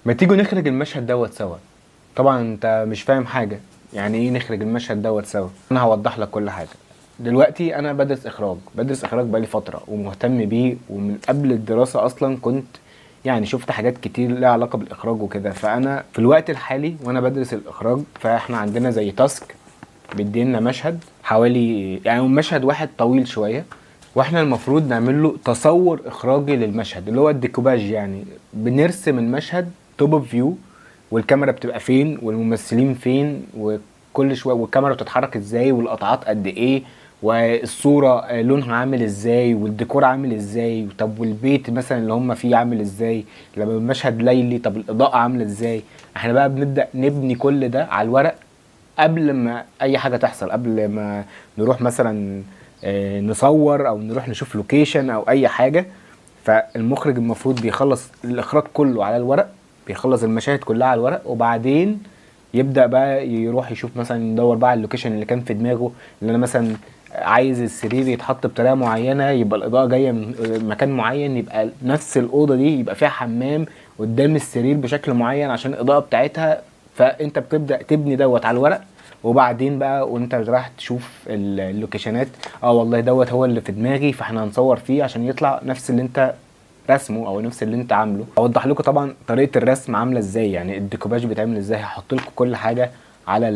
ما تيجوا نخرج المشهد دوت سوا. طبعا انت مش فاهم حاجه، يعني ايه نخرج المشهد دوت سوا؟ انا هوضح لك كل حاجه. دلوقتي انا بدرس اخراج بقالي فتره ومهتم بيه، ومن قبل الدراسه اصلا كنت يعني شفت حاجات كتير لها علاقه بالاخراج وكده. فانا في الوقت الحالي وانا بدرس الاخراج، فاحنا عندنا زي تاسك بيدينا مشهد حوالي يعني مشهد واحد طويل شويه، واحنا المفروض نعمل له تصور اخراجي للمشهد اللي هو الديكوباج. يعني بنرسم المشهد توب اوف فيو، والكاميرا بتبقى فين والممثلين فين، وكل شويه والكاميرا بتتحرك ازاي والقطعات قد ايه، والصوره لونها عامل ازاي والديكور عامل ازاي، طب والبيت مثلا اللي هم فيه عامل ازاي، لما المشهد ليلي طب الاضاءه عامله ازاي. احنا بقى بنبدا نبني كل ده على الورق قبل ما اي حاجه تحصل، قبل ما نروح مثلا نصور او نروح نشوف لوكيشن او اي حاجه. فالمخرج المفروض بيخلص الاخراج كله على الورق، بيخلص المشاهد كلها على الورق، وبعدين يبدا بقى يروح يشوف مثلا يدور بقى على اللوكيشن اللي كان في دماغه. اللي انا مثلا عايز السرير يتحط بطريقه معينه، يبقى الاضاءه جايه من مكان معين، يبقى نفس الاوضه دي يبقى فيها حمام قدام السرير بشكل معين عشان الاضاءه بتاعتها. فانت بتبدا تبني دوت على الورق، وبعدين بقى وانت رايح تشوف اللوكيشنات، اه والله دوت هو اللي في دماغي، فاحنا هنصور فيه عشان يطلع نفس اللي انت رسمه او نفس اللي انت عامله. اوضح لكم طبعا طريقه الرسم عامله ازاي، يعني الديكوباج بيتعمل ازاي. هحط لكم كل حاجه على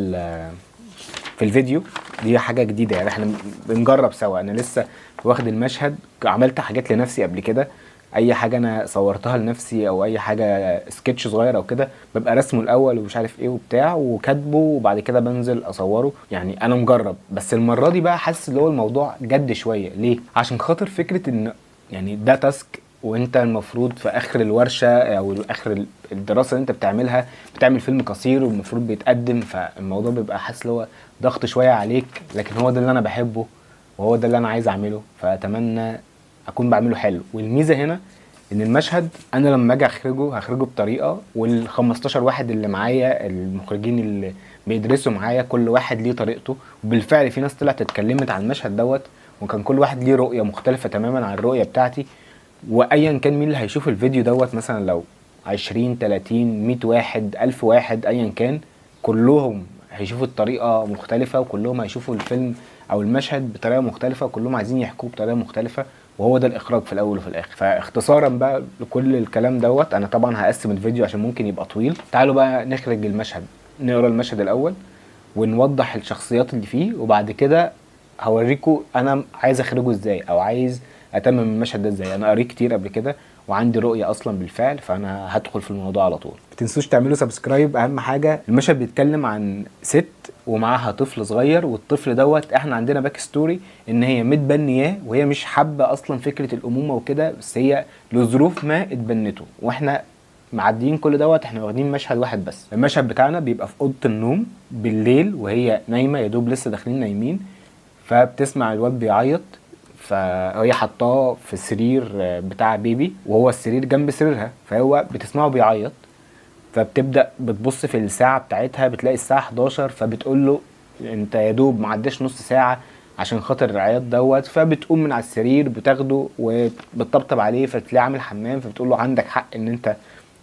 في الفيديو. دي حاجه جديده يعني احنا بنجرب سوا. انا لسه واخد المشهد، عملت حاجات لنفسي قبل كده. اي حاجه انا صورتها لنفسي او اي حاجه سكتش صغير او كده، ببقى رسمه الاول ومش عارف ايه وبتاع وكاتبه، وبعد كده بنزل اصوره. يعني انا مجرب، بس المره دي بقى حاسس ان هو الموضوع جد شويه. ليه؟ عشان خاطر فكره ان يعني ده تاسك، وانت المفروض في اخر الورشه او اخر الدراسه اللي انت بتعملها بتعمل فيلم قصير والمفروض بيتقدم. فالموضوع بيبقى حاسس ان هو ضغط شويه عليك، لكن هو ده اللي انا بحبه وهو ده اللي انا عايز اعمله، فاتمنى اكون بعمله حلو. والميزه هنا ان المشهد انا لما اجي هخرجه بطريقه، وال 15 واحد اللي معايا المخرجين اللي بيدرسوا معايا كل واحد ليه طريقته. وبالفعل في ناس طلعت اتكلمت عن المشهد دوت، وكان كل واحد ليه رؤيه مختلفه تماما عن الرؤيه بتاعتي. وايا كان مين اللي هيشوف الفيديو دوت، مثلا لو 20 30 100 واحد 1000 واحد ايا كان، كلهم هيشوفوا الطريقه مختلفه، وكلهم هيشوفوا الفيلم او المشهد بطريقه مختلفه، وكلهم عايزين يحكوه بطريقه مختلفه. وهو ده الاخراج في الاول وفي الاخر. فاختصارا بقى لكل الكلام دوت، انا طبعا هقسم الفيديو عشان ممكن يبقى طويل. تعالوا بقى نخرج المشهد، نقرا المشهد الاول ونوضح الشخصيات اللي فيه، وبعد كده هوريكم انا عايز اخرجه ازاي او عايز اتمم المشهد ده ازاي. انا قريت كتير قبل كده وعندي رؤيه اصلا بالفعل، فانا هدخل في الموضوع على طول. ما تنسوش تعملوا سبسكرايب. اهم حاجه المشهد بيتكلم عن ست ومعاها طفل صغير، والطفل دوت احنا عندنا باك ستوري ان هي متبنياه وهي مش حابه اصلا فكره الامومه وكده، بس هي لظروف ما اتبنته. واحنا معديين كل دوت احنا واخدين مشهد واحد بس. المشهد بتاعنا بيبقى في اوضه النوم بالليل وهي نايمه، يا دوب لسه داخلين نايمين، فبتسمع الواد بيعيط، فهي حطاه في السرير بتاع بيبي، وهو السرير جنب سريرها، فهو بتسمعه بيعيط. فبتبدا بتبص في الساعه بتاعتها، بتلاقي الساعه 11، فبتقول له انت يا دوب معداش نص ساعه عشان خاطر العياط دوت. فبتقوم من على السرير بتاخده وبتطبطب عليه، فتلاقيه عامل حمام، فبتقول له عندك حق ان انت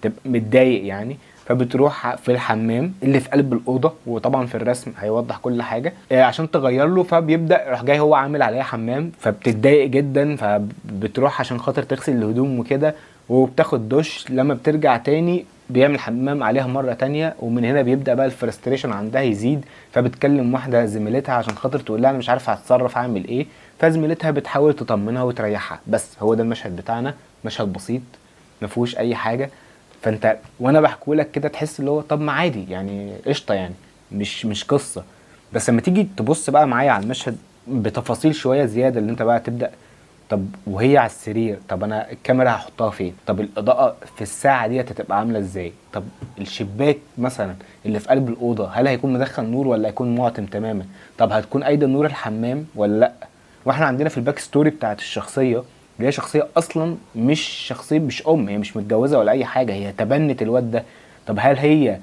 تبقى متضايق يعني. فبتروح في الحمام اللي في قلب الاوضه، وطبعا في الرسم هيوضح كل حاجه عشان تغير له. فبيبدا راح جاي هو عامل عليها حمام، فبتتضايق جدا، فبتروح عشان خاطر تغسل الهدوم وكده، وبتاخد دش. لما بترجع تاني بيعمل حمام عليها مره تانية، ومن هنا بيبدا بقى الفرستريشن عندها يزيد. فبتكلم واحده زميلتها عشان خاطر تقول لها انا مش عارفه هتصرف اعمل ايه. فزميلتها بتحاول تطمنها وتريحها. بس هو ده المشهد بتاعنا، مشهد بسيط ما فيهوش اي حاجه. فانت وانا بحكوا لك كده تحس اللي هو طب ما عادي يعني قشطه، يعني مش قصه. بس لما تيجي تبص بقى معايا على المشهد بتفاصيل شويه زياده، اللي انت بقى تبدا طب وهي على السرير، طب انا الكاميرا هحطها فين، طب الاضاءه في الساعه ديت هتبقى عامله ازاي، طب الشباك مثلا اللي في قلب الاوضه هل هيكون مدخل نور ولا هيكون معتم تماما، طب هتكون ايضا نور الحمام ولا لا. واحنا عندنا في الباك ستوري بتاعت الشخصيه اللي هي شخصيه اصلا مش شخصيه، مش هي مش متجوزه ولا اي حاجه، هي تبنت الواد ده. طب هل هي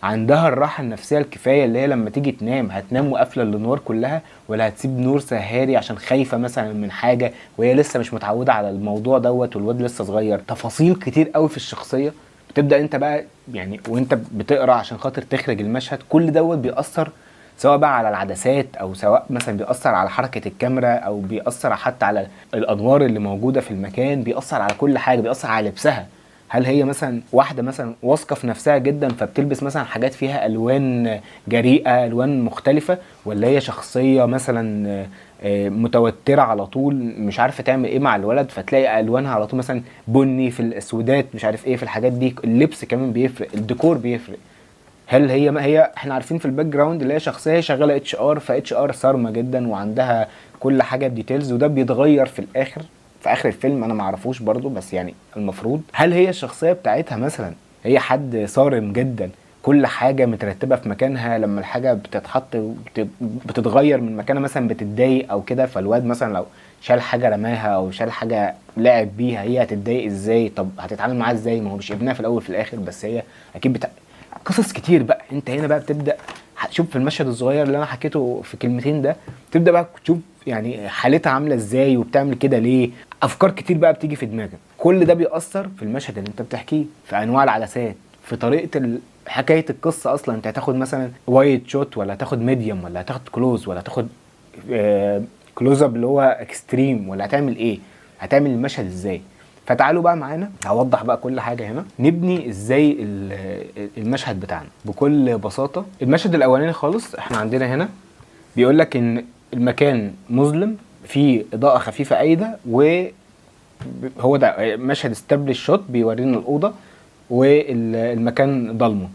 عندها الراحه النفسيه الكفايه اللي هي لما تيجي تنام هتنام وقافله النور كلها، ولا هتسيب نور سهاري عشان خايفه مثلا من حاجه وهي لسه مش متعوده على الموضوع دوت والواد لسه صغير. تفاصيل كتير قوي في الشخصيه وتبدا انت بقى يعني وانت بتقرا عشان خاطر تخرج المشهد، كل دوت بيأثر سواء بقى على العدسات، او سواء مثلا بيأثر على حركة الكاميرا، او بيأثر حتى على الادوار اللي موجودة في المكان، بيأثر على كل حاجة، بيأثر على لبسها. هل هي مثلا واحدة مثلا واثقة في نفسها جدا فبتلبس مثلا حاجات فيها الوان جريئة، الوان مختلفة، ولا هي شخصية مثلا متوترة على طول مش عارفة تعمل ايه مع الولد، فتلاقي الوانها على طول مثلا بني في الاسودات مش عارف ايه في الحاجات دي. اللبس كمان بيفرق، الديكور بيفرق. هل هي ما هي احنا عارفين في الباك جراوند اللي هي شخصيه شغاله اتش ار، فاتش ار صارمه جدا وعندها كل حاجه بديتيلز، وده بيتغير في الاخر في اخر الفيلم، انا ما اعرفوش برضو بس يعني المفروض. هل هي الشخصيه بتاعتها مثلا هي حد صارم جدا، كل حاجه مترتبه في مكانها، لما الحاجه بتتحط بتتغير من مكانها مثلا بتتضايق او كده، فالواد مثلا لو شال حاجه رماها او شال حاجه لعب بيها هي هتتضايق ازاي؟ طب هتتعامل معاها ازاي؟ ما هو مش ابنها في الاول في الاخر، بس هي اكيد قصص كتير بقى. انت هنا بقى بتبدا هتشوف في المشهد الصغير اللي انا حكيته في كلمتين ده، تبدا بقى تشوف يعني حالتها عامله ازاي وبتعمل كده ليه. افكار كتير بقى بتيجي في دماغك، كل ده بيأثر في المشهد اللي انت بتحكيه، في انواع العدسات، في طريقه حكايه القصه. اصلا انت هتاخد مثلا وايد شوت، ولا هتاخد ميديوم، ولا هتاخد كلوز، ولا هتاخد كلوز اب اللي هو اكستريم، ولا هتعمل ايه؟ هتعمل المشهد ازاي؟ فتعالوا بقى معانا هوضح بقى كل حاجه هنا، نبني ازاي المشهد بتاعنا بكل بساطه. المشهد الاولاني خالص احنا عندنا هنا بيقول لك ان المكان مظلم، فيه اضاءه خفيفه قايده، وهو ده مشهد استابليش شوت بيورينا الاوضه والمكان ضلمه.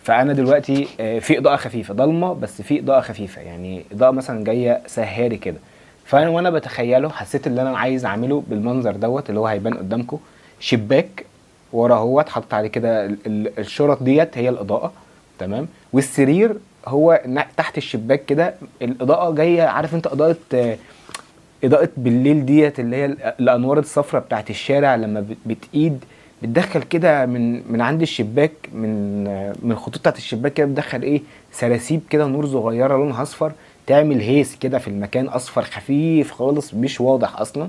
فانا دلوقتي في اضاءه خفيفه، ضلمه بس في اضاءه خفيفه، يعني اضاءه مثلا جايه سهاري كده. فانا وانا بتخيله حسيت ان انا عايز اعمله بالمنظر دوت اللي هو هيبان قدامكم، شباك ورا اهوت حاطط عليه كده الشرط ديت هي الاضاءه، تمام، والسرير هو تحت الشباك كده، الاضاءه جايه، عارف انت اضاءه بالليل ديت اللي هي الانوار الصفراء بتاعت الشارع لما بتقيد بتدخل كده من عند الشباك، من الخطوط بتاعت الشباك كده بتدخل ايه سراسيب كده نور صغيره لونها اصفر، تعمل هيس كده في المكان، اصفر خفيف خالص مش واضح اصلا.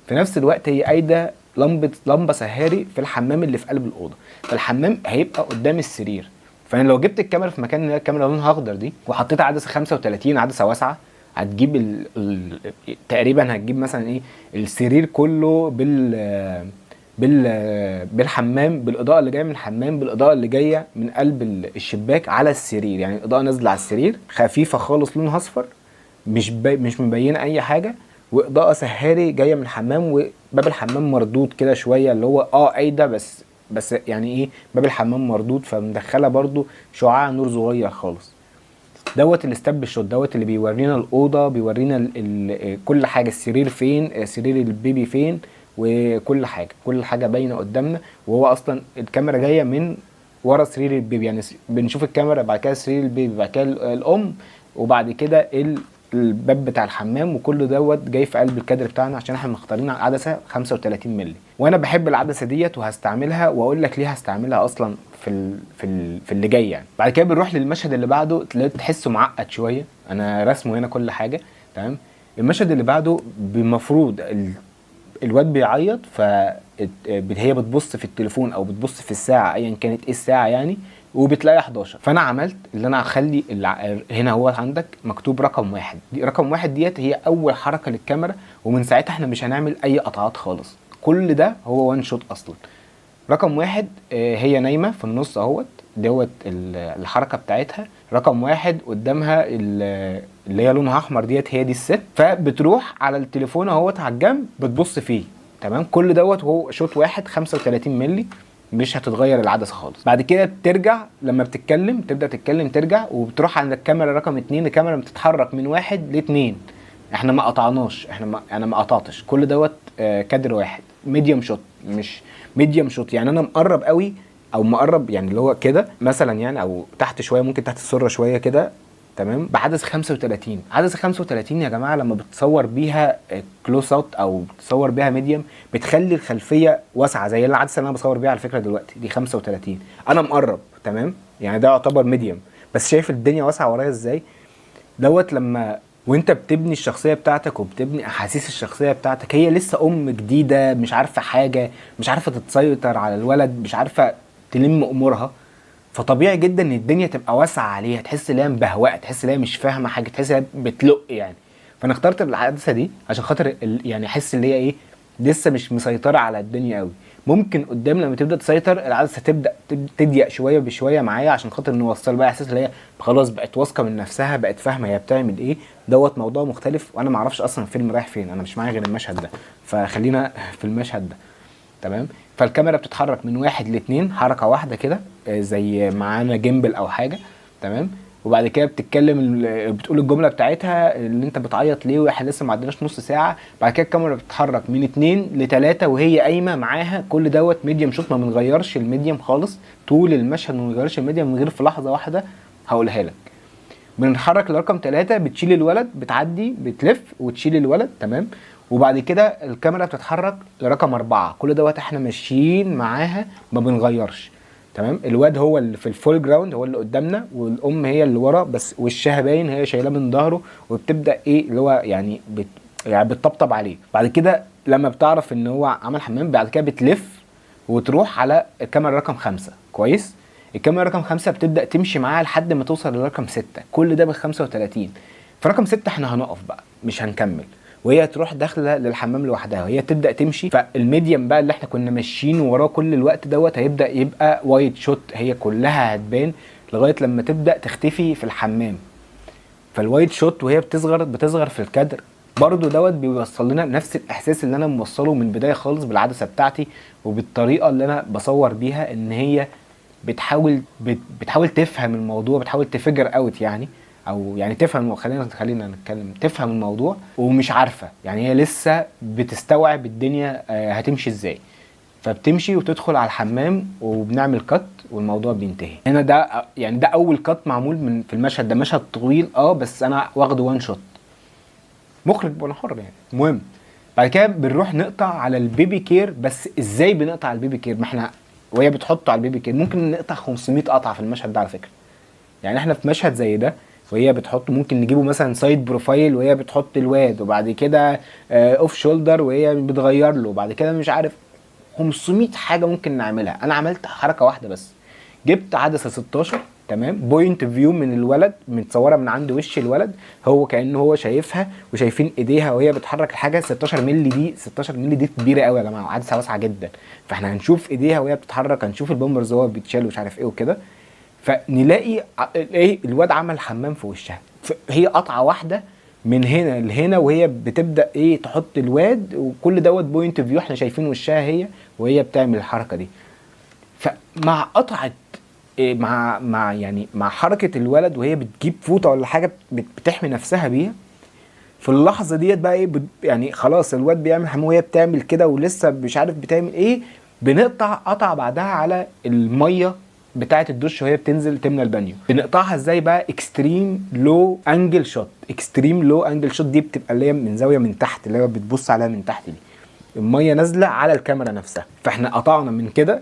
في نفس الوقت هي قايده لمبه سهاري في الحمام اللي في قلب الاوضه، فالحمام هيبقى قدام السرير. فانا لو جبت الكاميرا في مكان اللي هي الكاميرا لونها اخضر دي وحطيت عدسه 35 عدسه واسعه، هتجيب تقريبا هتجيب مثلا ايه السرير كله بالحمام، بالاضاءه اللي جايه من الحمام، بالاضاءه اللي جايه من قلب الشباك على السرير، يعني الاضاءه نازله على السرير خفيفه خالص لونها اصفر، مش مبينه اي حاجه، واضاءه سهاري جايه من الحمام، وباب الحمام مردود كده شويه اللي هو قايده بس يعني ايه باب الحمام مردود فمدخله برضو شعاع نور صغير خالص. دوت الاستاب شوت، دوت اللي بيورينا الاوضه، بيورينا كل حاجه، السرير فين، سرير البيبي فين، وكل حاجه كل حاجه باينه قدامنا. وهو اصلا الكاميرا جايه من ورا سرير البيبي، يعني بنشوف الكاميرا بعد كده سرير البيبي بعد كده الام، وبعد كده الباب بتاع الحمام، وكل دوت جاي في قلب الكادر بتاعنا عشان احنا مختارين عدسه 35 مللي. وانا بحب العدسه ديت وهستعملها، واقول لك ليه هستعملها اصلا في اللي جاي يعني. بعد كده بنروح للمشهد اللي بعده، تحسه معقد شويه، انا رسمه هنا كل حاجه تمام. المشهد اللي بعده بمفروض الواد بيعيط، هي بتبص في التليفون او بتبص في الساعه ايا كانت ايه الساعه يعني، وبتلاقي 11. فانا عملت اللي انا هخلي هنا هو عندك مكتوب رقم 1 دي، رقم 1 ديت هي اول حركه للكاميرا، ومن ساعتها احنا مش هنعمل اي قطعات خالص، كل ده هو وان شوت اصلا. رقم 1 هي نايمه في النص اهوت، دوت الحركه بتاعتها. رقم 1 قدامها اللي هي لونها احمر ديت هي دي الست، فبتروح على التليفون اهوت على الجنب بتبص فيه تمام. كل دوت هو شوت واحد 35 مللي، مش هتتغير العدسه خالص. بعد كده بترجع لما بتتكلم، تبدا تتكلم ترجع وبتروح عند الكاميرا رقم 2، الكاميرا بتتحرك من 1 ل2. احنا ما قطعناش، انا ما قطعتش، كل دوت كادر واحد ميديوم شوت، مش ميديوم شوت يعني انا مقرب قوي او مقرب يعني اللي هو كده مثلا يعني، او تحت شويه ممكن تحت السره شويه كده تمام، بعدسه 35. عدسه 35 يا جماعه لما بتصور بيها كلوز اوت او بتصور بيها ميديوم بتخلي الخلفيه واسعه، زي العدسه اللي انا بصور بيها على فكره دلوقتي دي 35، انا مقرب تمام يعني ده يعتبر ميديوم، بس شايف الدنيا واسعه ورايا ازاي دوت. لما وانت بتبني الشخصيه بتاعتك وبتبني احاسيس الشخصيه بتاعتك، هي لسه ام جديده مش عارفه حاجه، مش عارفه تتسيطر على الولد، مش عارفه تلم امورها، فطبيعي جدا ان الدنيا تبقى واسعه عليها، تحس ان هي مبهوقه، تحس ان هي مش فاهمه حاجه، تحس ان هي بتلق يعني. فانا اخترت الحادثه دي عشان خاطر يعني احس ان هي ايه، لسه مش مسيطره على الدنيا قوي. ممكن قدام لما تبدا تسيطر العدسه تبدا تضيق شويه بشويه معايا، عشان خاطر نوصل بقى احساس ان هي خلاص بقت واثقه من نفسها، بقت فاهمه هي بتعمل ايه. دوت موضوع مختلف، وانا ما اعرفش اصلا الفيلم رايح فين، انا مش معايا غير المشهد ده، فخلينا في المشهد ده. تمام. فالكاميرا بتتحرك من 1 ل2 حركه واحده كده، زي معانا جيمبل او حاجه. تمام. وبعد كده بتتكلم بتقول الجمله بتاعتها اللي انت بتعيط ليه واحنا لسه ما عدناش نص ساعه. بعد كده الكاميرا بتتحرك من 2 ل3 وهي قايمه معاها. كل دوت ميديم شوت، ما بنغيرش الميديم خالص طول المشهد، ما بنغيرش الميديم من غير في لحظه واحده هقولها لك. بنتحرك لرقم 3، بتشيل الولد، بتعدي بتلف وتشيل الولد. تمام. وبعد كده الكاميرا بتتحرك لرقم 4. كل دوت احنا ماشيين معاها ما بنغيرش. تمام. الواد هو اللي في الفول جراوند، هو اللي قدامنا، والام هي اللي ورا بس وشها باين، هي شايلاه من ظهره وبتبدا ايه اللي هو يعني يعني بتطبطب عليه. بعد كده لما بتعرف ان هو عمل حمام، بعد كده بتلف وتروح على الكاميرا رقم 5. كويس. الكاميرا رقم 5 بتبدأ تمشي معاها لحد ما توصل لرقم 6. كل ده ب35. في رقم 6 احنا هنقف بقى مش هنكمل، وهي تروح داخله للحمام لوحدها وهي تبدا تمشي. فالميديم بقى اللي احنا كنا ماشيين وراه كل الوقت دوت هيبدا يبقى وايد شوت، هي كلها هتبان لغايه لما تبدا تختفي في الحمام. فالوايد شوت وهي بتصغر في الكادر برضو دوت بيوصل لنا نفس الاحساس اللي انا موصله من البدايه خالص بالعدسه بتاعتي وبالطريقه اللي انا بصور بيها، ان هي بتحاول تفهم الموضوع، بتحاول تفجر اوت يعني، او يعني تفهم. خلينا نتكلم، تفهم الموضوع ومش عارفه يعني، هي لسه بتستوعب الدنيا هتمشي ازاي. فبتمشي وتدخل على الحمام وبنعمل كات والموضوع بينتهي هنا. ده يعني ده اول كات معمول من في المشهد ده. مشهد طويل بس انا واخده وان شوت، مخرج وانا حر يعني. المهم بعد كده بنروح نقطع على البيبي كير. بس ازاي بنقطع على البيبي كير؟ ما احنا وهي بتحطه على البيبي كير ممكن نقطع 500 قطعه في المشهد ده على فكره. يعني احنا في مشهد زي ده وهي بتحط، ممكن نجيبه مثلا سايد بروفايل وهي بتحط الواد، وبعد كده اوف شولدر وهي بتغير له، وبعد كده مش عارف 500 حاجه ممكن نعملها. انا عملت حركه واحده بس، جبت عدسه 16. تمام. بوينت فيو من الولد، متصوره من عند وش الولد، هو كانه هو شايفها وشايفين ايديها وهي بتحرك الحاجه. 16 مللي دي، 16 مللي دي كبيره قوي يا جماعه، عدسه واسعه جدا. فاحنا هنشوف ايديها وهي بتتحرك، هنشوف البامبرز وهو بيتشال ومش عارف ايه وكده. فنلاقي ايه، الواد عمل حمام في وشها. هي قطعه واحده من هنا لهنا وهي بتبدا ايه تحط الواد، وكل دوت بوينت فيو احنا شايفين وشها هي وهي بتعمل الحركه دي. فمع قطعه مع يعني مع حركه الولد وهي بتجيب فوطه ولا حاجه بتحمي نفسها بيها، في اللحظه ديت بقى ايه يعني خلاص الواد بيعمل حمام وهي بتعمل كده ولسه مش عارف بتعمل ايه، بنقطع قطع بعدها على الميه بتاعه الدش وهي بتنزل تملى البانيو. بنقطعها ازاي بقى؟ اكستريم لو انجل شوت. اكستريم لو انجل شوت دي بتبقى اللي هي من زاويه من تحت، اللي هي بتبص عليها من تحت دي، الميه نازله على الكاميرا نفسها. فاحنا قطعنا من كده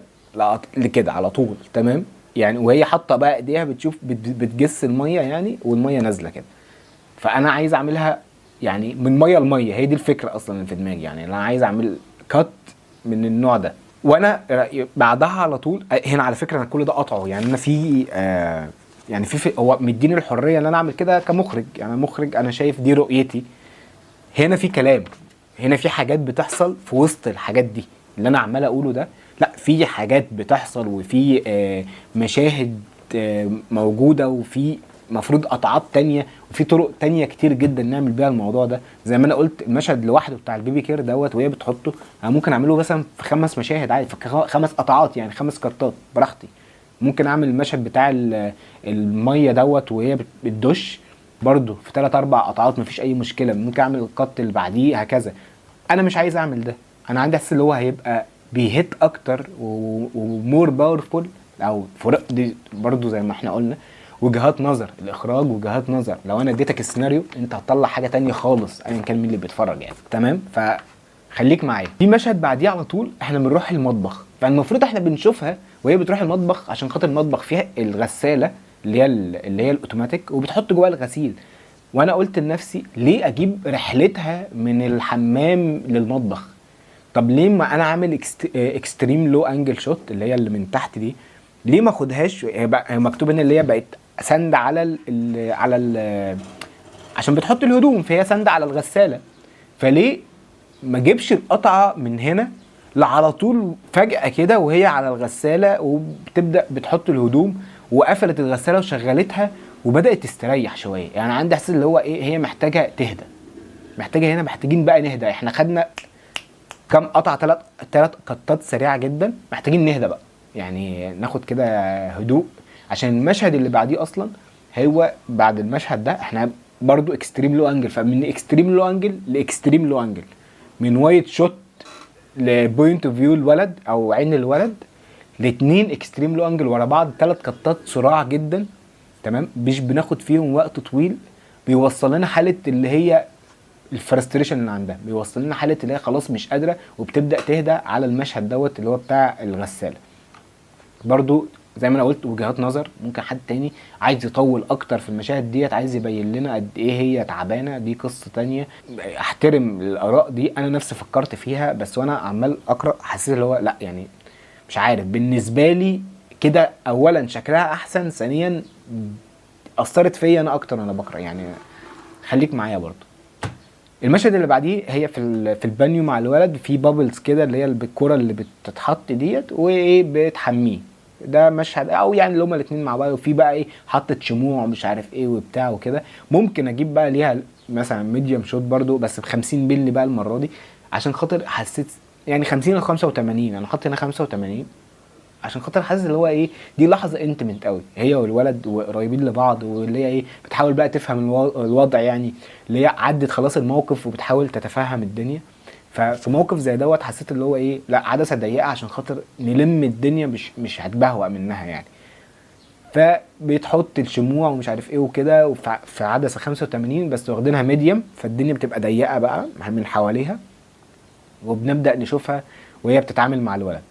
لكده على طول. تمام. يعني وهي حاطه بقى ايديها بتشوف بتجس الميه يعني، والميه نازله كده. فانا عايز اعملها يعني من ميه لميه، هي دي الفكره اصلا اللي في دماغي. يعني انا عايز اعمل كات من النوع ده. وانا بعدها على طول هنا على فكره انا كل ده قطعه يعني. انا في يعني في هو مديني الحريه ان انا اعمل كده كمخرج، يعني مخرج انا شايف دي رؤيتي. هنا في كلام، هنا في حاجات بتحصل في وسط الحاجات دي اللي انا عمال اقوله ده. لا، في حاجات بتحصل وفي مشاهد موجوده، وفي مفروض قطعات تانية، وفي طرق تانية كتير جدا نعمل بيها الموضوع ده. زي ما انا قلت المشهد لوحده بتاع البيبي كير دوت وهي بتحطه، انا ممكن اعمله مثلا في 5 مشاهد عادي، في 5 قطعات يعني 5 كارتات براحتي. ممكن اعمل المشهد بتاع الميه دوت وهي بتدش برضو في 3 4 قطعات مفيش اي مشكله. ممكن اعمل القط اللي بعديه هكذا. انا مش عايز اعمل ده، انا عندي احساس اللي هو هيبقى بيهت اكتر ومور باورفول. او فرق دي برضو زي ما احنا قلنا وجهات نظر الاخراج، وجهات نظر لو انا اديتك السيناريو انت هتطلع حاجه تانية خالص ايا كان مين اللي بيتفرج يعني. تمام. فخليك معايا. في مشهد بعديه على طول احنا بنروح المطبخ، فالمفروض احنا بنشوفها وهي بتروح المطبخ عشان خاطر المطبخ فيها الغساله اللي هي الاوتوماتيك وبتحط جواها الغسيل. وانا قلت لنفسي ليه اجيب رحلتها من الحمام للمطبخ؟ طب ليه ما انا عامل اكستريم لو انجل شوت اللي هي اللي من تحت دي، ليه ما اخدهاش؟ هي مكتوب ان اللي هي بقت سند على عشان بتحط الهدوم، فهي سند على الغساله. فليه ما جيبش القطعه من هنا على طول فجاه كده وهي على الغساله وبتبدا بتحط الهدوم، وقفلت الغساله وشغلتها وبدات تستريح شويه؟ يعني عندي احساس اللي هو ايه، هي محتاجه تهدى، محتاجه هنا، محتاجين بقى نهدى. احنا خدنا كام قطعه، ثلاث قطات سريعه جدا، محتاجين نهدى بقى، يعني ناخد كده هدوء. عشان المشهد اللي بعديه اصلا، هو بعد المشهد ده احنا برضو اكستريم لو انجل، فمن اكستريم لو انجل لاكستريم لو انجل، من وايد شوت لبوينت اوف فيو الولد او عين الولد، الاتنين اكستريم لو انجل ورا بعض، 3 قطات سرعه جدا، تمام، مش بناخد فيهم وقت طويل. بيوصل لنا حاله اللي هي الفرستريشن اللي عندها، بيوصل لنا حاله اللي هي خلاص مش قادره، وبتبدا تهدى على المشهد دوت اللي هو بتاع الغساله. برضو زي ما انا قلت وجهات نظر، ممكن حد تاني عايز يطول اكتر في المشاهد ديت، عايز يبين لنا قد ايه هي تعبانه، دي قصه تانية. احترم الاراء دي، انا نفسي فكرت فيها، بس وانا عمال اقرا حسيت اللي هو لا، يعني مش عارف، بالنسبه لي كده اولا شكلها احسن، ثانيا اثرت فيا انا اكتر وانا بقرا يعني. خليك معايا برضو. المشهد اللي بعديه هي في البانيو مع الولد، في بابلز كده اللي هي الكوره اللي بتتحط ديت، وايه بتحميه. ده مشهد او يعني اللي هما الاثنين مع بعض، وفي بقى ايه حطت شموع ومش عارف ايه وبتاع وكده. ممكن اجيب بقى ليها مثلا ميديوم شوت برضو، بس ب 50 مللي بقى المره دي، عشان خاطر حسيت يعني 50 ل 85، انا حاطط هنا 85 عشان خاطر حاسس اللي هو ايه، دي لحظه انتمنت قوي، هي والولد وقريبين لبعض، واللي هي ايه بتحاول بقى تفهم الوضع، يعني اللي هي عدت خلاص الموقف وبتحاول تتفهم الدنيا. ففي موقف زي دوت حسيت اللي هو ايه، لا عدسه ضيقه عشان خاطر نلم الدنيا، مش هتبهوأ منها يعني. فبتحط الشموع ومش عارف ايه وكده، في عدسه 85 بس واخدينها ميديم، فالدنيا بتبقى ضيقه بقى من حواليها، وبنبدا نشوفها وهي بتتعامل مع الولد.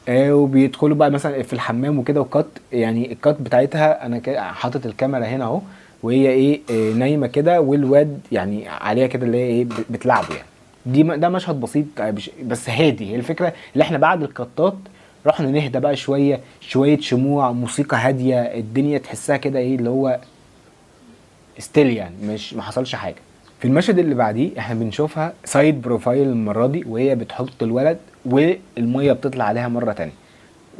وبيدخلوا بقى مثلا في الحمام وكده، وكات يعني الكات بتاعتها انا حاطط الكاميرا هنا اهو، وهي ايه نايمه كده، والواد يعني عليها كده اللي هي ايه بتلعبه يعني. ده مشهد بسيط بس هادي. هي الفكره اللي احنا بعد الكاتات رحنا نهدى بقى شويه، شويه شموع، موسيقى هاديه، الدنيا تحسها كده ايه اللي هو ستيل، يعني مش ما حصلش حاجه. في المشهد اللي بعديه احنا بنشوفها سايد بروفايل المره دي، وهي بتحط الولد والميه بتطلع عليها مره تانية،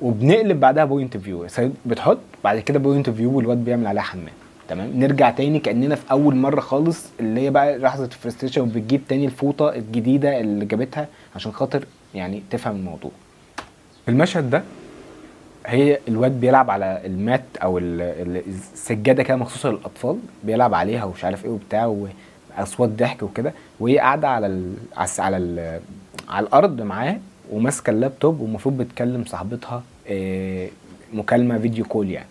وبنقلب بعدها بوينت فيو، بتحط بعد كده بوينت فيو والواد بيعمل عليها حمام، تمام. نرجع تاني كاننا في اول مره خالص، اللي هي بقى لحظه الفرستريشن، وبتجيب تاني الفوطه الجديده اللي جابتها عشان خاطر يعني تفهم الموضوع. في المشهد ده هي الواد بيلعب على المات او السجاده كده مخصوصه للاطفال، بيلعب عليها ومش عارف ايه وبتاع، واصوات ضحك وكده، وهي قاعده على الارض معاه وماسكه اللابتوب، ومفروض بتكلم صاحبتها مكالمه فيديو كول يعني.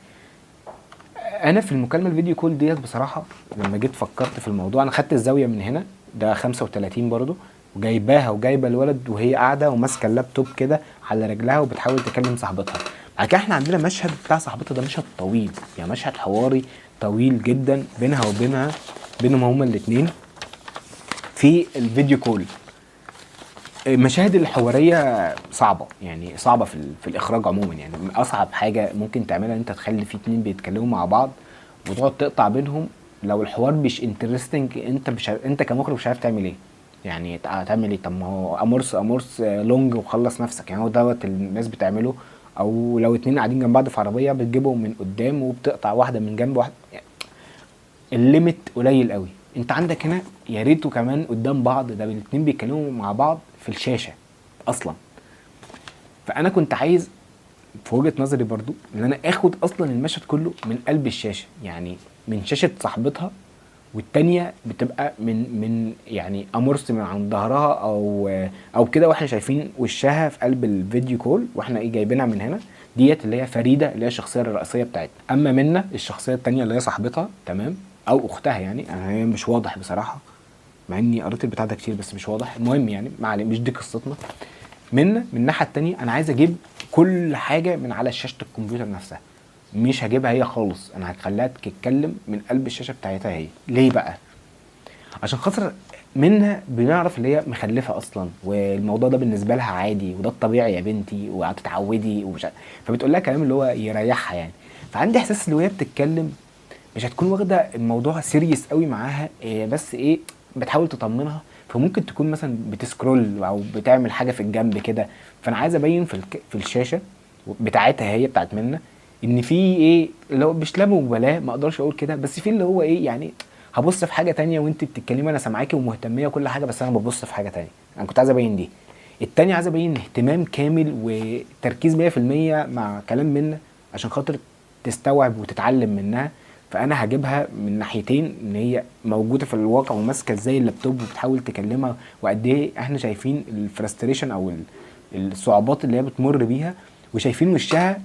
انا في المكالمه الفيديو كول ديت بصراحه لما جيت فكرت في الموضوع، انا خدت الزاويه من هنا، ده 35 برضو، وجايباها وجايبه الولد وهي قاعده وماسكه اللابتوب كده على رجلها وبتحاول تكلم صاحبتها. بعد كده احنا عندنا مشهد بتاع صاحبتها، ده مشهد طويل يعني، مشهد حواري طويل جدا بينهم هما الاثنين في الفيديو كول. المشاهد الحواريه صعبه، يعني صعبه في الاخراج عموما، يعني اصعب حاجه ممكن تعملها ان انت تخلي في اتنين بيتكلموا مع بعض وتقعد تقطع بينهم. لو الحوار مش انترستنج، انت كمخرج مش عارف تعمل ايه، يعني هتعمل ايه؟ طب ما هو امورس لونج وخلص نفسك، يعني هو دوت الناس بتعمله. او لو اتنين قاعدين جنب بعض في عربيه، بتجيبهم من قدام وبتقطع واحده من جنب واحده، يعني الليميت قليل قوي. انت عندك هنا يا ريته كمان قدام بعض، ده الاتنين بيتكلموا مع بعض في الشاشه اصلا. فانا كنت عايز في وجهه نظري برضو ان انا اخد اصلا المشهد كله من قلب الشاشه، يعني من شاشه صاحبتها، والتانية بتبقى من يعني امورس من عند ظهرها او كده، واحنا شايفين وشها في قلب الفيديو كول، واحنا ايه جايبينها من هنا. ديت اللي هي فريده، اللي هي الشخصيه الرئيسيه بتاعتنا. اما منا الشخصيه التانية اللي هي صاحبتها، تمام، او اختها يعني، هي مش واضح بصراحه، مع اني قريت البتاع ده كتير بس مش واضح. المهم يعني ما علينا، مش دي قصتنا. من الناحيه التانية انا عايز اجيب كل حاجه من على شاشه الكمبيوتر نفسها، مش هجيبها هي خالص، انا هخليها تتكلم من قلب الشاشه بتاعتها هي. ليه بقى؟ عشان خاطر منها بنعرف اللي هي مخلفه اصلا، والموضوع ده بالنسبه لها عادي، وده الطبيعي يا بنتي وهتتعودي ومش فبتقول لها كلام اللي هو يريحها يعني. فعندي احساس اللي وهي بتتكلم مش هتكون واخده الموضوع سيريس قوي معاها، بس ايه، بتحاول تطمنها. فممكن تكون مثلا بتسكرول او بتعمل حاجه في الجنب كده. فانا عايز ابين في الشاشه بتاعتها هي بتاعت منا ان في ايه اللي هو مش لا مبالاه، ما اقدرش اقول كده، بس في اللي هو ايه يعني هبص في حاجه تانية وانت بتتكلمي انا سامعاكي ومهتميه وكل حاجه، بس انا ببص في حاجه تانية. انا كنت عايز ابين دي. التاني عايز ابين اهتمام كامل وتركيز 100% مع كلام منا عشان خاطر تستوعب وتتعلم منها. فانا هجيبها من ناحيتين، ان هي موجوده في الواقع وماسكه ازاي اللابتوب وبتحاول تكلمها، وقد ايه احنا شايفين الفرستريشن او الصعوبات اللي هي بتمر بيها، وشايفين وشها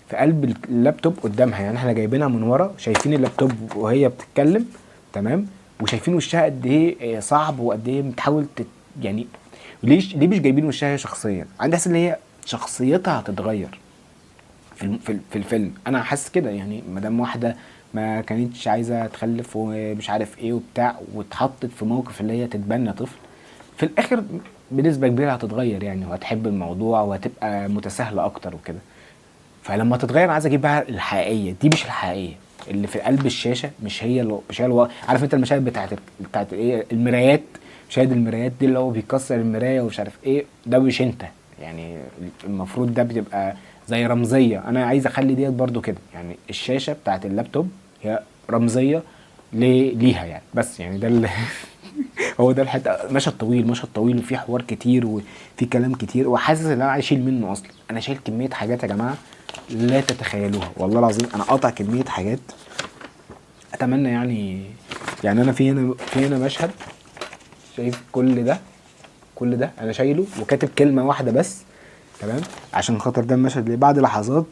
في قلب اللابتوب قدامها. يعني احنا جايبينها من ورا شايفين اللابتوب وهي بتتكلم، تمام، وشايفين وشها قد ايه صعب وقد ايه بتحاول يعني ليه مش جايبين وشها هي شخصيا؟ عندي احساس ان هي شخصيتها هتتغير في الفيلم. انا حاسس كده يعني، مدام واحده ما كانتش عايزه تخلف ومش عارف ايه وبتاع، واتحطت في موقف اللي هي تتبنى طفل، في الاخر بنسبه كبيره هتتغير يعني، وهتحب الموضوع وهتبقى متساهله اكتر وكده. فلما تتغير انا عايز اجيب بقى الحقيقيه دي، مش الحقيقيه اللي في قلب الشاشه، مش هي عارف انت المشاهد بتاعت ايه المرايات، مشاهد المرايات دي اللي هو بيكسر المرايه ومش عارف ايه، ده مش انت يعني. المفروض ده بتبقى زي رمزيه. انا عايز اخلي ديت برضو كده يعني، الشاشه بتاعت اللابتوب هي رمزيه ليها يعني، بس يعني ده اللي هو ده الحته. مشهد طويل وفي حوار كتير وفي كلام كتير، وحاسس ان انا عايز اشيل منه اصلا. انا شايل كميه حاجات يا جماعه لا تتخيلوها، والله العظيم انا قاطع كميه حاجات. اتمنى يعني انا في هنا مشهد، شايف كل ده انا شايله وكاتب كلمه واحده بس، تمام، عشان خاطر ده المشهد اللي بعد لحظات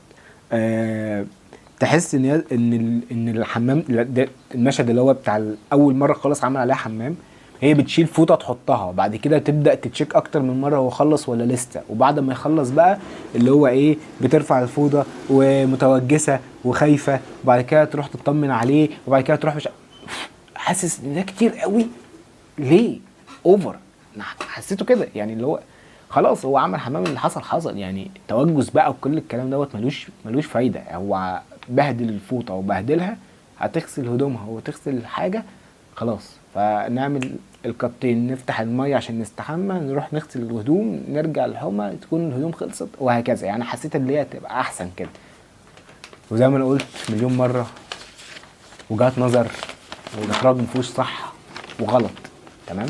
تحس ان الحمام ده المشهد اللي هو بتاع اول مره خالص عمل عليها حمام. هي بتشيل فوطه تحطها، بعد كده تبدا تتشيك اكتر من مره هو خلص ولا لسه، وبعد ما يخلص بقى اللي هو ايه بترفع الفوطه ومتوجسه وخايفه، وبعد كده تروح تطمن عليه، وبعد كده تروح مش حاسس ان ده كتير قوي. ليه اوفر؟ أنا حسيته كده يعني، اللي هو خلاص هو عمل حمام، اللي حصل يعني، توجس بقى وكل الكلام دوت ملوش فايده. هو بهدل الفوطه وبهدلها، هتغسل هدومها وتغسل الحاجه خلاص، فنعمل القطين، نفتح الميه عشان نستحمى، نروح نغسل الهدوم، نرجع الحمى تكون الهدوم خلصت، وهكذا يعني. حسيت ان هي تبقى احسن كده. وزي ما انا قلت مليون مره، وجهات نظر، والاخراج مفيهوش صح وغلط، تمام.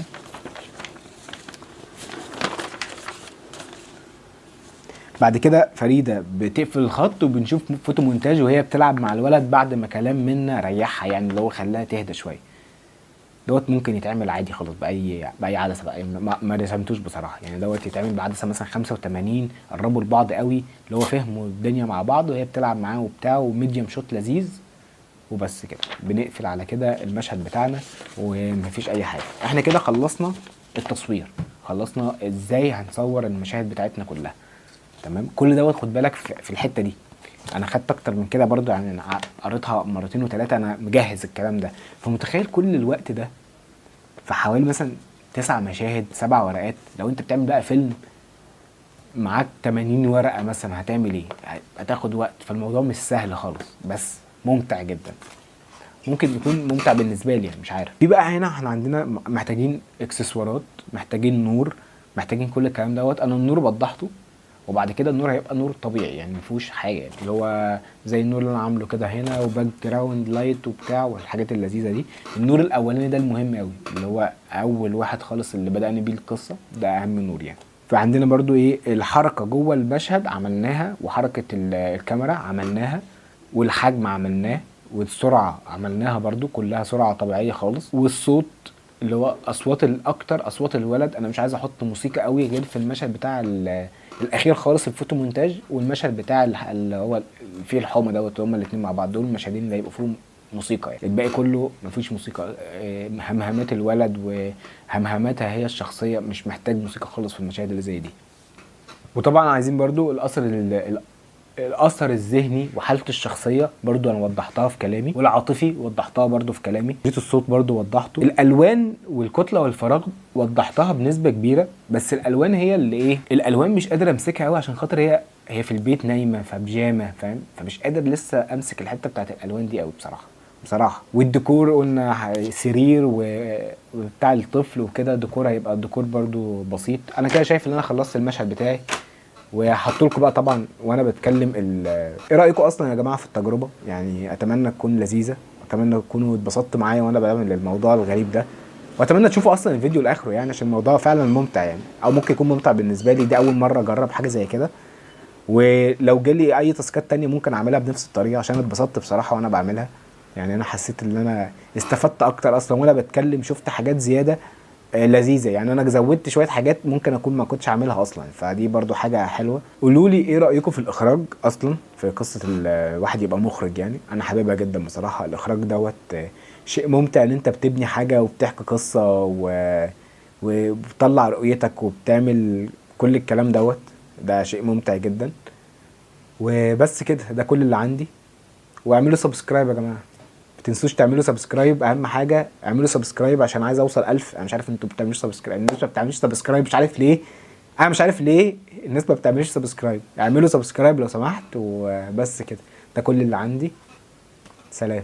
بعد كده فريده بتقفل الخط وبنشوف فوتو مونتاج وهي بتلعب مع الولد بعد ما كلام منا ريحها يعني، اللي هو خلاها تهدى شويه. دوت ممكن يتعمل عادي خالص باي عدسه بقى، ما رسمتوش بصراحه يعني. دوت يتعمل بعدسه مثلا 85 قربوا لبعض قوي، اللي هو فهموا الدنيا مع بعض وهي بتلعب معاه وبتاع، وميديوم شوت لذيذ، وبس كده بنقفل على كده المشهد بتاعنا ومفيش اي حاجه. احنا كده خلصنا التصوير، خلصنا ازاي هنصور المشاهد بتاعتنا كلها، تمام. كل دوت خد بالك في الحته دي انا خدت اكتر من كده برضو يعني، انا قريتها مرتين وثلاثه، انا مجهز الكلام ده. فمتخيل كل الوقت ده في حوالي مثلا 9 مشاهد 7 ورقات. لو انت بتعمل بقى فيلم معاك 80 ورقه مثلا هتعمل ايه؟ هتاخد وقت. فالموضوع مش سهل خالص، بس ممتع جدا. ممكن يكون ممتع بالنسبه لي يعني، مش عارف. في بقى هنا احنا عندنا محتاجين اكسسوارات، محتاجين نور، محتاجين كل الكلام دوت. انا النور وضحته، وبعد كده النور هيبقى نور طبيعي يعني مفيهوش حاجه يعني، اللي هو زي النور اللي انا عامله كده هنا، وباك جراوند لايت وبتاع والحاجات اللذيذه دي. النور الاولاني ده المهم قوي، اللي هو اول واحد خالص اللي بدأنا بيه القصه، ده اهم نور يعني. فعندنا برضو ايه الحركه جوه المشهد عملناها، وحركه الكاميرا عملناها، والحجم عملناه، والسرعه عملناها برضو كلها سرعه طبيعيه خالص. والصوت اللي هو اصوات الاكتر اصوات الولد. انا مش عايز احط موسيقى قوي غير في المشهد بتاع الاخير خالص الفوتو مونتاج، والمشهد بتاع اللي هو فيه الحومه دوت، هما الاثنين مع بعض، دول المشهدين اللي هيبقوا فيهم موسيقى يعني. الباقي كله مفيش موسيقى. همهمات الولد وهمهماتها هي الشخصيه، مش محتاج موسيقى خالص في المشاهد اللي زي دي. وطبعا عايزين برضو القصر الاثر الذهني وحالته الشخصيه برضو انا وضحتها في كلامي، والعاطفي وضحتها برضو في كلامي، صوت الصوت برضو وضحته، الالوان والكتله والفراغ وضحتها بنسبه كبيره. بس الالوان هي اللي ايه، الالوان مش قادر امسكها قوي عشان خاطر هي في البيت نايمه في بيجامه فاهم، فمش قادر لسه امسك الحته بتاعت الالوان دي قوي بصراحه. والديكور قلنا سرير وبتاع الطفل وكده، ديكور هيبقى الديكور برضو بسيط. انا كده شايف ان انا خلصت المشهد بتاعي، وهحط لكم بقى طبعا وانا بتكلم ايه رايكم اصلا يا جماعه في التجربه؟ يعني اتمنى تكون لذيذه، اتمنى تكونوا اتبسطتوا معايا وانا بعمل الموضوع الغريب ده، واتمنى تشوفوا اصلا الفيديو لاخره يعني، عشان الموضوع فعلا ممتع يعني، او ممكن يكون ممتع بالنسبه لي، دي اول مره اجرب حاجه زي كده. ولو جالي اي تاسكات تانية ممكن اعملها بنفس الطريقه، عشان اتبسطت بصراحه وانا بعملها. يعني انا حسيت ان انا استفدت اكتر اصلا وانا بتكلم، شفت حاجات زياده لذيذه يعني، انا زودت شويه حاجات ممكن اكون ما كنتش عاملها اصلا، فدي برضو حاجه حلوه. قولوا لي ايه رايكم في الاخراج اصلا، في قصه الواحد يبقى مخرج يعني، انا حاببها جدا بصراحه. الاخراج دوت شيء ممتع، ان انت بتبني حاجه وبتحكي قصه وبتطلع رؤيتك وبتعمل كل الكلام دوت، ده شيء ممتع جدا. وبس كده، ده كل اللي عندي. واعملوا سبسكرايب يا جماعه، تنسوش تعملوا سبسكرايب، اهم حاجه اعملوا سبسكرايب عشان عايز اوصل 1000. انا مش عارف انتوا بتعملوش سبسكرايب، الناس ما بتعملش سبسكرايب مش عارف ليه، انا مش عارف ليه الناس ما بتعملش سبسكرايب. اعملوا سبسكرايب لو سمحت، وبس كده، ده كل اللي عندي. سلام.